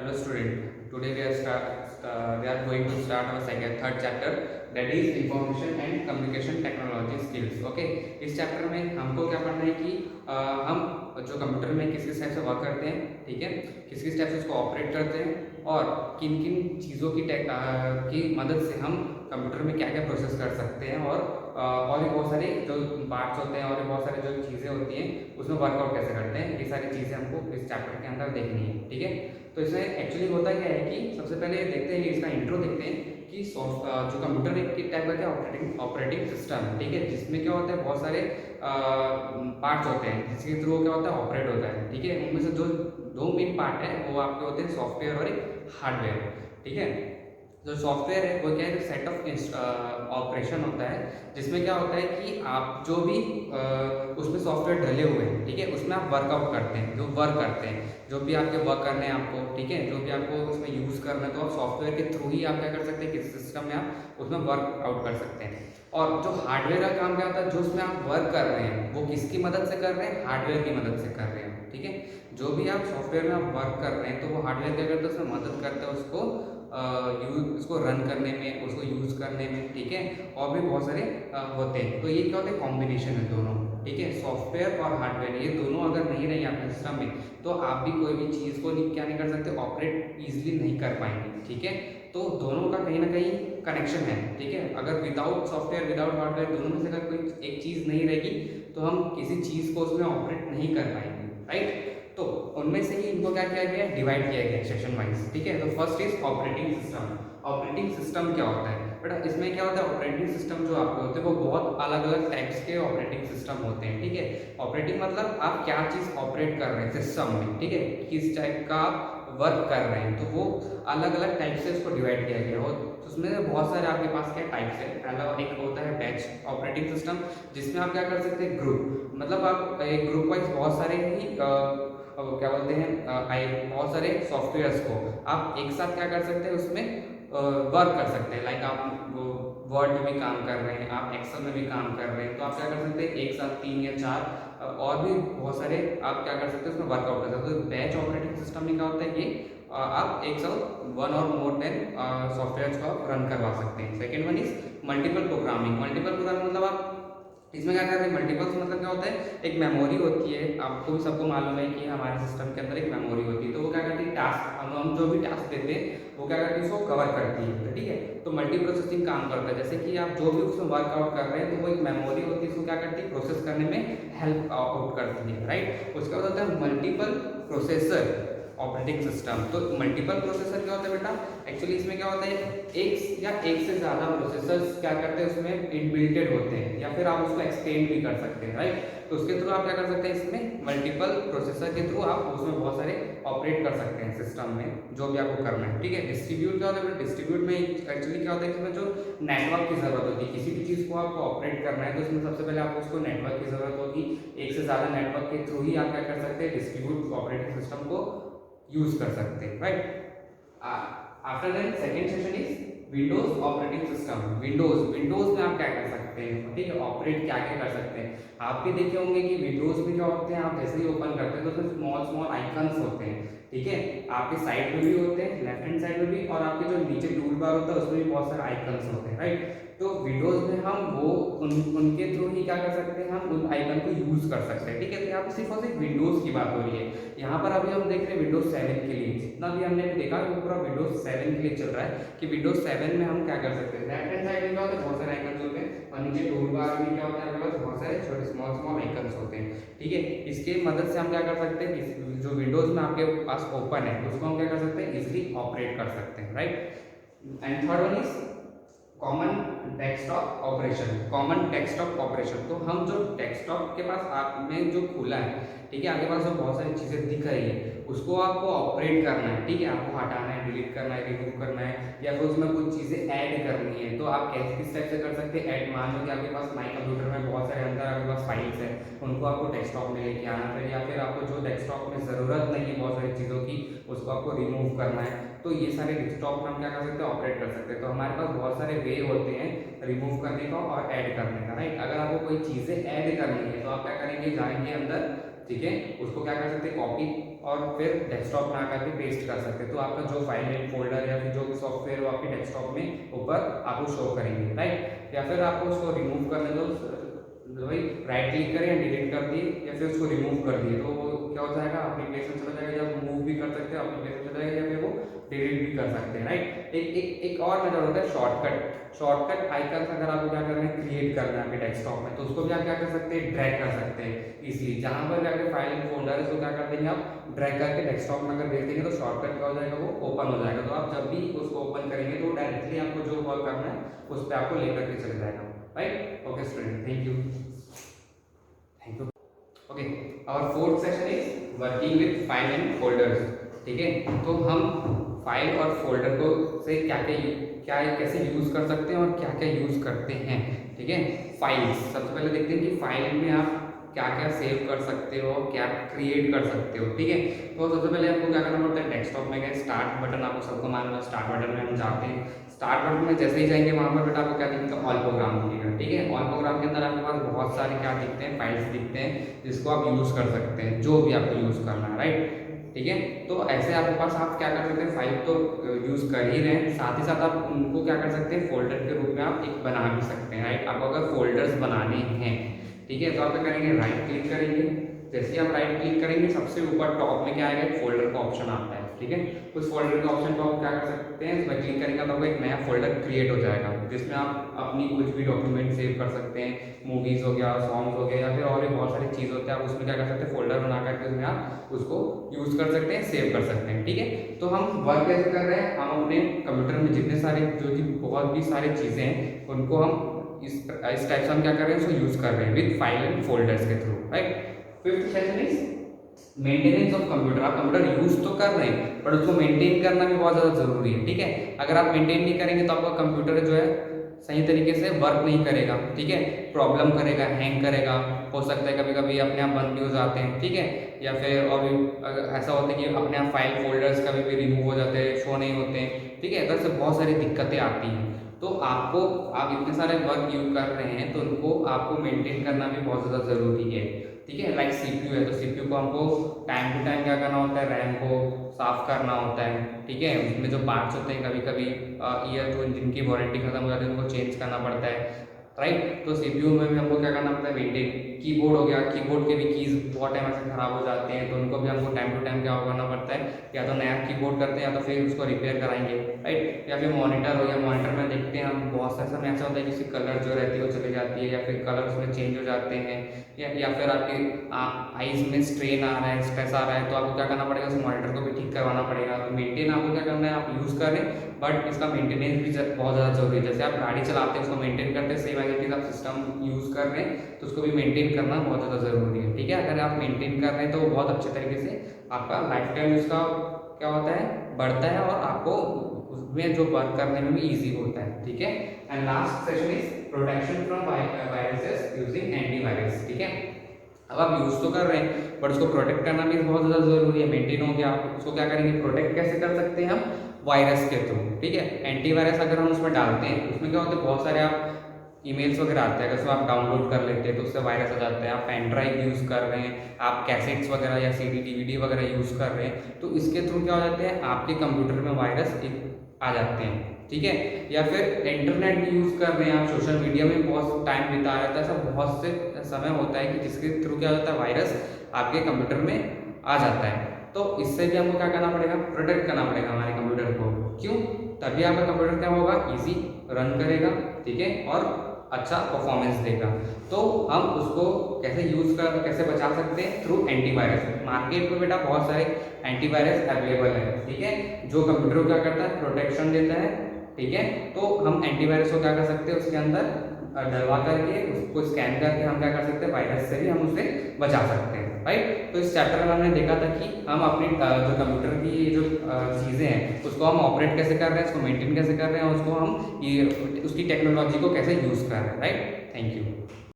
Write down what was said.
Hello student, today we are going to start our third chapter, that is information and communication technology skills. Okay, इस chapter में हमको क्या पढ़ना है कि हम जो कंप्यूटर में किस किस टाइप से वर्क करते हैं, ठीक है, किस किस टाइप से उसको ऑपरेट करते हैं और किन किन चीज़ों की मदद से हम कंप्यूटर में क्या क्या प्रोसेस कर सकते हैं और भी बहुत सारे जो पार्ट्स होते हैं और भी बहुत सारी जो चीज़ें होती हैं उसमें वर्कआउट कैसे करते हैं, ये सारी चीज़ें हमको इस चैप्टर के अंदर देखनी है। ठीक है, तो इसमें एक्चुअली होता क्या है कि सबसे पहले देखते हैं कि इसका इंट्रो देखते हैं कि जो कंप्यूटर एक टाइप का क्या ऑपरेटिंग सिस्टम, ठीक है, जिसमें क्या होता है बहुत सारे पार्ट्स होते हैं जिसके थ्रू क्या होता है ऑपरेट होता है। ठीक है, उनमें से जो दो मेन पार्ट है वो आपके होते हैं सॉफ्टवेयर और एक हार्डवेयर। ठीक है, जो सॉफ्टवेयर है वो क्या है, सेट ऑफ ऑपरेशन होता है जिसमें क्या होता है कि आप जो भी उसमें सॉफ्टवेयर डले हुए हैं, ठीक है, उसमें आप वर्कआउट करते हैं, जो वर्क करते हैं, जो भी आपके वर्क करने हैं आपको, ठीक है, जो भी आपको उसमें यूज़ करना है तो आप सॉफ्टवेयर के थ्रू ही आप क्या कर सकते हैं, किसी सिस्टम में आप उसमें वर्कआउट कर सकते हैं। और जो हार्डवेयर का काम क्या होता है, जो उसमें आप वर्क कर रहे हैं वो किसकी मदद से कर रहे हैं, हार्डवेयर की मदद से कर रहे हैं। ठीक है, जो भी आप सॉफ्टवेयर में आप वर्क कर रहे हैं तो वो हार्डवेयर क्या करता है, उसमें मदद करता है उसको उसको रन करने में, उसको यूज़ करने में। ठीक है, और भी बहुत सारे होते हैं। तो ये क्या होता है, कॉम्बिनेशन है दोनों। ठीक है, सॉफ्टवेयर और हार्डवेयर ये दोनों अगर नहीं रहेंगे आपके सिस्टम में तो आप भी कोई भी चीज़ को क्या नहीं कर सकते, ऑपरेट ईजिली नहीं कर पाएंगे। ठीक है, तो दोनों का कहीं ना कहीं कनेक्शन है। ठीक है, अगर विदाउट सॉफ्टवेयर विदाउट हार्डवेयर दोनों में से अगर कोई एक चीज़ नहीं रहेगी तो हम किसी चीज़ को उसमें ऑपरेट नहीं कर पाएंगे। राइट, तो उनमें से ही इनको क्या किया गया, डिवाइड किया गया सेक्शन वाइज। ठीक है, तो first is operating system. Operating system क्या होता है बेटा, इसमें क्या होता है, ऑपरेटिंग सिस्टम जो आपके होते हैं वो बहुत अलग अलग टाइप्स के ऑपरेटिंग सिस्टम होते हैं। ठीक है, ऑपरेटिंग मतलब आप क्या चीज़ ऑपरेट कर रहे हैं सिस्टम में, ठीक है, किस टाइप का वर्क कर रहे हैं, तो वो अलग अलग टाइप से उसको डिवाइड किया गया हो। तो उसमें बहुत सारे आपके पास क्या टाइप्स है। पहला एक होता है बैच ऑपरेटिंग सिस्टम, जिसमें आप क्या कर सकते हैं, ग्रुप, मतलब आप एक ग्रुप वाइज बहुत सारे ही क्या बोलते हैं बहुत सारे सॉफ्टवेयर्स को आप एक साथ क्या कर सकते हैं, उसमें वर्क कर सकते हैं। लाइक आप वर्ड में भी काम कर रहे हैं, आप एक्सेल में भी काम कर रहे हैं, तो आप क्या कर सकते हैं, एक साथ 3 या 4 और भी बहुत सारे आप क्या कर सकते हैं उसमें वर्कआउट कर सकते हैं। तो बैच ऑपरेटिंग सिस्टम में क्या होता है कि आप एक साथ 1 और मोर देन सॉफ्टवेयर को आप रन करवा सकते हैं। Second one is multiple programming. Multiple programming मतलब आप इसमें क्या कर रहे हैं, मल्टीपल्स मतलब क्या होता है, एक मेमोरी होती है, आपको भी सबको मालूम है कि हमारे सिस्टम के अंदर एक मेमोरी होती है, तो वो क्या करती है, टास्क हम जो भी टास्क देते हैं वो क्या करती है, उसको कवर करती है। ठीक है, तो मल्टी प्रोसेसिंग काम करता है, जैसे कि आप जो भी उसमें वर्कआउट कर रहे हैं तो वो एक मेमोरी होती है, उसको क्या करती है, प्रोसेस करने में हेल्प आउट करती है। राइट, उसके बाद होता है मल्टीपल प्रोसेसर ऑपरेटिंग सिस्टम। तो मल्टीपल प्रोसेसर क्या होता है बेटा, एक्चुअली इसमें क्या होता है, एक या एक से ज़्यादा प्रोसेसर्स क्या करते हैं उसमें इनबिल्टेड होते हैं, या फिर आप उसको एक्सटेंड भी कर सकते हैं। राइट, तो उसके थ्रू आप क्या कर सकते हैं, इसमें मल्टीपल प्रोसेसर के थ्रू आप उसमें बहुत सारे ऑपरेट कर सकते हैं सिस्टम में जो भी आपको करना है। ठीक है, डिस्ट्रीब्यूट क्या होता है, डिस्ट्रीब्यूट में एक्चुअली क्या होता है, इसमें जो नेटवर्क की जरूरत होती है, किसी भी चीज़ को आपको ऑपरेट करना है तो उसमें सबसे पहले आपको उसको नेटवर्क की जरूरत होगी। एक से ज़्यादा नेटवर्क के थ्रू ही आप क्या कर सकते हैं, डिस्ट्रीब्यूट ऑपरेटिंग सिस्टम को यूज कर सकते हैं। Right, after that second session is Windows operating system. Windows में आप क्या कर सकते हैं, ठीक है, ऑपरेट क्या क्या कर सकते हैं। आप भी देखे होंगे कि विंडोज में क्या होते हैं, आप जैसे ही ओपन करते हैं तो उसमें स्मॉल स्मॉल आइकन्स होते हैं। ठीक है, आपके साइड में भी होते हैं, लेफ्ट हैंड साइड में भी, और आपके जो नीचे टूल बार होता है उसमें भी बहुत सारे आइकन्स होते हैं। राइट, तो विंडोज में हम वो उनके थ्रू ही क्या कर सकते हैं, हम उन आइकन को यूज कर सकते हैं। ठीक है, तो यहाँ पे सिर्फ और सिर्फ विंडोज की बात हो रही है। यहाँ पर अभी हम देख रहे हैं विंडोज 7 के लिए, जितना भी हमने देखा वो पूरा विंडोज 7 के लिए चल रहा है कि विंडोज 7 में हम क्या कर सकते हैं। लेफ्ट हैंड साइड में क्या होता है, बहुत सारे आइकन्स होते हैं, और नीचे टूल बार में क्या होता है, आपके पास बहुत सारे छोटे स्मॉल स्मॉल आइकन्स होते हैं। ठीक है, इसके मदद से हम क्या कर सकते हैं, जो विंडोज में आपके पास ओपन है उसको हम क्या कर सकते हैं, इजिली ऑपरेट कर सकते हैं। Right, and third one is common desktop operation. Common desktop operation, तो हम जो डेस्कटॉप के पास आप में जो खुला है, ठीक है, आपके पास जो बहुत सारी चीज़ें दिख रही है उसको आपको ऑपरेट करना है। ठीक है, आपको हटाना है, डिलीट करना है, रिमूव करना है, या फिर उसमें कुछ चीज़ें ऐड करनी है, तो आप कैसे किस टाइप से कर सकते हैं ऐड। मान लो कि आपके पास माई कंप्यूटर में बहुत सारे अंदर आपके पास फाइल्स है, उनको आपको डेस्कटॉप में लेके आना है, या फिर आपको जो डेस्कटॉप में ज़रूरत नहीं है बहुत सारी चीज़ों की उसको आपको रिमूव करना है, तो ये सारे डेस्कटॉप में हम क्या कर सकते हैं, ऑपरेट कर सकते हैं। तो हमारे पास बहुत सारे वे होते हैं रिमूव करने का और ऐड करने का। राइट, अगर आपको कोई चीज़ें ऐड करनी है तो आप क्या करेंगे, जाएंगे अंदर, ठीक है, उसको क्या कर सकते हैं, कॉपी और फिर डेस्कटॉप में आकर के पेस्ट कर सकते हैं। तो आपका जो फाइल है फोल्डर या फिर जो भी सॉफ्टवेयर वो आपके डेस्कटॉप में ऊपर आपको शो करेंगे, राइट। या फिर आपको उसको रिमूव करने दो, भाई राइट क्लिक करें या डिलीट कर दिए या फिर उसको रिमूव कर दिए, तो वो क्या हो जाएगा अपनी प्लेस में चला जाएगा, या मूव भी कर सकते हैं अपनी प्लेस में चला जाएगा, या फिर वो डिलीट भी कर सकते हैं, राइट। एक और मेथड होता है शॉर्टकट आइकन। अगर आपको क्या करना है क्रिएट करना है आपके डेस्कटॉप में, तो उसको भी आप क्या कर सकते हैं ड्रैग कर सकते हैं इजीली। जहां पर जाकर फाइल एंड फोल्डर है उसको क्या कर देंगे आप ड्रैग करके डेस्कटॉप में अगर भेज देंगे तो शॉर्टकट क्या हो जाएगा वो ओपन हो जाएगा। तो आप जब भी उसको ओपन करेंगे तो डायरेक्टली आपको जो वर्क करना है उस पर आपको लेकर के चले जाएगा, right. Okay student, thank you. Okay, our fourth session is working with file and folders. ठीक है, तो हम फाइल और फोल्डर को से क्या कैसे यूज कर सकते हैं और क्या क्या यूज करते हैं। ठीक है, फाइल्स सबसे पहले देखते हैं कि फाइल में आप क्या क्या सेव कर सकते हो, क्या क्रिएट कर सकते हो। ठीक है, तो सबसे पहले आपको क्या करना पड़ता है, डेस्कटॉप में गए, स्टार्ट बटन आपको सबको मालूम है, स्टार्ट बटन में हम जाते हैं। स्टार्ट बटन में जैसे ही जाएंगे वहां पर बेटा आपको क्या दिखेगा, ऑल प्रोग्राम दिखेगा। ठीक है, ऑल प्रोग्राम के अंदर आपके पास बहुत सारे क्या दिखते हैं, फाइल्स दिखते हैं जिसको आप यूज कर सकते हैं, जो भी आपको यूज करना है, राइट। ठीक है, तो ऐसे आपके पास आप क्या कर सकते हैं, फाइल तो यूज कर ही रहे हैं, साथ ही साथ आप उनको क्या कर सकते हैं, फोल्डर के रूप में आप एक बना भी सकते हैं, राइट। आपको अगर फोल्डर्स बनाने हैं, ठीक है, तो आप क्या करेंगे, राइट क्लिक करेंगे। जैसे ही आप राइट क्लिक करेंगे सबसे ऊपर टॉप में क्या आएगा, एक फोल्डर का ऑप्शन आता है। ठीक है, उस फोल्डर के ऑप्शन को आप क्या कर सकते हैं, इसमें क्लिक करेंगे तो आपको एक नया फोल्डर क्रिएट हो जाएगा जिसमें आप अपनी कुछ भी डॉक्यूमेंट सेव कर सकते हैं, मूवीज हो गया, सॉन्ग्स हो गया, या फिर और भी बहुत सारी चीज़ होती है। आप उसमें क्या कर सकते हैं, फोल्डर बना करके उसमें आप उसको यूज कर सकते हैं, सेव कर सकते हैं। ठीक है, तो हम वर्क कैसे कर रहे हैं, हम अपने कंप्यूटर में जितने सारे जो भी बहुत भी सारी चीज़ें हैं उनको हम इस टाइप से हम क्या कर रहे हैं, उसको यूज कर रहे हैं विद फाइल एंड फोल्डर्स के through, right. Fifth session is maintenance of computer. आप कंप्यूटर यूज तो कर रहे हैं बट उसको मेंटेन करना भी बहुत ज़्यादा जरूरी है। ठीक है, अगर आप मेंटेन नहीं करेंगे तो आपका कंप्यूटर जो है सही तरीके से वर्क नहीं करेगा। ठीक है, प्रॉब्लम करेगा, हैंग करेगा, हो सकता है कभी कभी अपने आप बंद भी हो जाते हैं। ठीक है, या फिर और भी ऐसा होता है कि अपने आप फाइल फोल्डर्स कभी भी रिमूव हो जाते हैं, शो नहीं होते हैं। ठीक है, इधर से बहुत सारी दिक्कतें आती हैं। तो आपको आप इतने सारे वर्क यूज कर रहे हैं तो उनको आपको मेंटेन करना भी बहुत ज़्यादा ज़रूरी है। ठीक है, लाइक सीपीयू है तो सीपीयू को हमको टाइम टू टाइम क्या करना होता है, रैम को साफ करना होता है। ठीक है, उसमें जो पार्ट्स होते हैं कभी कभी ईयर जो जिनकी वारंटी खत्म हो जाती है उनको चेंज करना पड़ता है, राइट। तो सीपीयू में भी हमको क्या करना पड़ता है, मेंटेन। कीबोर्ड हो गया, कीबोर्ड के भी कीज बहुत टाइम ऐसे खराब हो जाते हैं तो उनको भी हमको टाइम टू टाइम क्या करना पड़ता है, या तो नया कीबोर्ड करते हैं या तो फिर उसको रिपेयर कराएंगे, राइट। या फिर मॉनिटर हो गया, मॉनिटर में देखते हैं हम बहुत सारे समय ऐसा होता है कि उसकी कलर जो रहती है वो चली जाती है, या फिर कलर उसमें चेंज हो जाते हैं, या फिर आपकी आईज में स्ट्रेन आ रहा है, स्ट्रेस आ रहा है, तो आपको क्या करना पड़ेगा, उस मॉनिटर को भी ठीक करवाना पड़ेगा। तो मेंटेन आपको क्या करना है, आप यूज़ कर रहे हैं बट इसका मेंटेनेंस भी बहुत ज़्यादा जरूरी है। जैसे आप गाड़ी चलाते हैं उसको मेंटेन करते हैं, सेम एज इट इज आप सिस्टम यूज़ कर रहे हैं तो उसको भी मेंटेन करना बहुत ज़्यादा ज़रूरी है। ठीक है, अगर आप मेंटेन कर रहे हैं तो बहुत अच्छे तरीके से आपका लाइफ टाइम उसका क्या होता है, बढ़ता है और आपको उसमें जो वर्क करने में भी ईजी होता है। ठीक है, and last session is protection from viruses using antivirus. ठीक है, अब आप यूज़ तो कर रहे हैं बट उसको प्रोटेक्ट करना भी बहुत ज़्यादा जरूरी है। मेंटेन हो गया, आप उसको क्या करेंगे, प्रोटेक्ट कैसे कर सकते हैं हम, वायरस के थ्रू। ठीक है, एंटीवायरस अगर हम उसमें डालते हैं उसमें क्या होता है, बहुत सारे आप ईमेल्स वगैरह आते हैं, अगर उसको आप डाउनलोड कर लेते हैं तो उससे वायरस हो जाता है। आप पेन ड्राइव यूज़ कर रहे हैं, आप कैसेट्स वगैरह या सीडी डीवीडी वगैरह यूज़ कर रहे हैं तो इसके थ्रू क्या हो जाते हैं, आपके कंप्यूटर में वायरस आ जाते हैं। ठीक है, या फिर इंटरनेट भी यूज़ कर रहे हैं आप, सोशल मीडिया में बहुत टाइम बिता रहे हैं, तो ऐसा बहुत से समय होता है कि जिसके थ्रू क्या होता है, वायरस आपके कंप्यूटर में आ जाता है। तो इससे भी हमको क्या करना पड़ेगा, प्रोटेक्ट करना पड़ेगा हमारे कंप्यूटर को। क्यों, तभी आपका कंप्यूटर क्या होगा, इजी रन करेगा। ठीक है, और अच्छा परफॉर्मेंस देगा। तो हम उसको कैसे यूज़ कर, कैसे बचा सकते हैं, थ्रू एंटीवायरस। मार्केट में बेटा बहुत सारे एंटीवायरस अवेलेबल है। ठीक है, जो कंप्यूटर को क्या करता है, प्रोटेक्शन देता है। ठीक है, तो हम एंटीवायरस को क्या कर सकते हैं, उसके अंदर डलवा करके उसको स्कैन करके हम क्या कर सकते हैं, वायरस से भी हम उसे बचा सकते हैं, राइट। तो इस चैप्टर में हमने देखा था कि हम अपनी जो कंप्यूटर की जो चीज़ें हैं उसको हम ऑपरेट कैसे कर रहे हैं, उसको मेंटेन कैसे कर रहे हैं, उसको हम ये उसकी टेक्नोलॉजी को कैसे यूज़ कर रहे हैं, राइट। Thank you.